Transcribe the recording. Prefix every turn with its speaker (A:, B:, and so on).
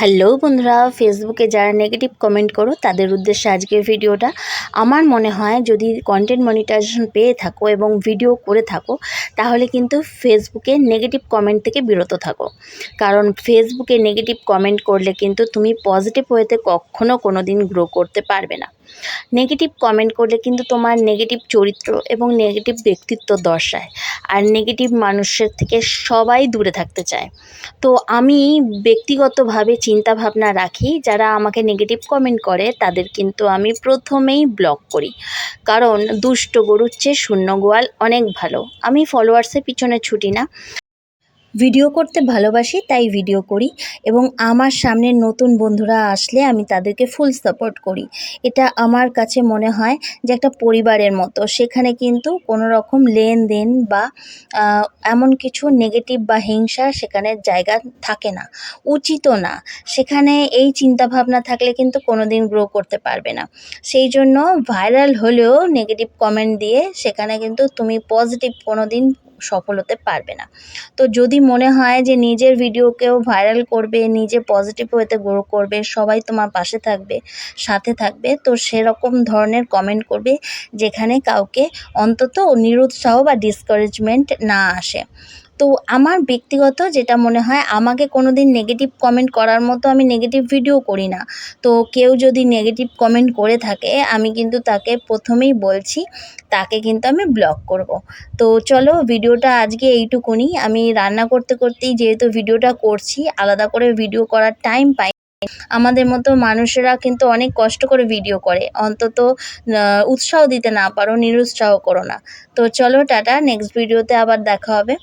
A: Hello বন্ধুরা, ফেসবুকে যারা নেগেটিভ কমেন্ট করো তাদের উদ্দেশ্যে আজকের ভিডিওটা। আমার মনে হয় যদি কন্টেন্ট মনিটাইজেশন পেয়ে থাকো এবং ভিডিও করে থাকো তাহলে কিন্তু ফেসবুকে নেগেটিভ কমেন্ট থেকে বিরত থাকো। কারণ ফেসবুকে নেগেটিভ কমেন্ট করলে কিন্তু তুমি পজিটিভ ওয়েতে কখনো কোনো দিন গ্রো করতে পারবে না। নেগেটিভ কমেন্ট করলে কিন্তু তোমার নেগেটিভ চরিত্র এবং নেগেটিভ ব্যক্তিত্ব দর্শায়, আর নেগেটিভ মানুষের থেকে সবাই দূরে থাকতে চায়। তো আমি ব্যক্তিগতভাবে চিন্তা ভাবনা রাখি, যারা আমাকে নেগেটিভ কমেন্ট করে তাদের কিন্তু আমি প্রথমেই ব্লক করি। কারণ দুষ্ট গরুর চেয়ে শূন্য গোয়াল অনেক ভালো। আমি ফলোয়ার্সের পিছনে ছুটি না, ভিডিও করতে ভালোবাসি তাই ভিডিও করি, এবং আমার সামনে নতুন বন্ধুরা আসলে আমি তাদেরকে ফুল সাপোর্ট করি। এটা আমার কাছে মনে হয় যে একটা পরিবারের মতো। সেখানে কিন্তু কোনো রকম লেনদেন বা এমন কিছু নেগেটিভ বা হিংসা সেখানে জায়গা থাকে না, উচিতও না। সেখানে এই চিন্তাভাবনা থাকলে কিন্তু কোনো দিন গ্রো করতে পারবে না। সেই জন্য ভাইরাল হলেও নেগেটিভ কমেন্ট দিয়ে সেখানে কিন্তু তুমি পজিটিভ কোনো দিন সফল হতে পারবে না। তো যদি মনে হয় যে নিজের ভিডিওকেও ভাইরাল করবে, নিজে পজিটিভ ওয়েতে গ্রো করবে, সবাই তোমার পাশে থাকবে, সাথে থাকবে, তো সেরকম ধরনের কমেন্ট করবে যেখানে কাউকে অন্তত নিরুৎসাহ বা ডিসকারেজমেন্ট না আসে। তো আমার ব্যক্তিগত যেটা মনে হয়, আমাকে কোনো দিন নেগেটিভ কমেন্ট করার মতো আমি নেগেটিভ ভিডিও করি না। তো কেউ যদি নেগেটিভ কমেন্ট করে থাকে আমি কিন্তু তাকে প্রথমেই বলছি, তাকে কিন্তু আমি ব্লক করব। তো চলো ভিডিওটা আজকে এইটুকুনি। আমি রান্না করতে করতেই যেহেতু ভিডিওটা করছি, আলাদা করে ভিডিও করার টাইম পাই। আমাদের মতো মানুষেরা কিন্তু অনেক কষ্ট করে ভিডিও করে, অন্তত উৎসাহ দিতে না পারো, নিরুৎসাহ করো না। তো চলো টাটা, নেক্সট ভিডিওতে আবার দেখা হবে।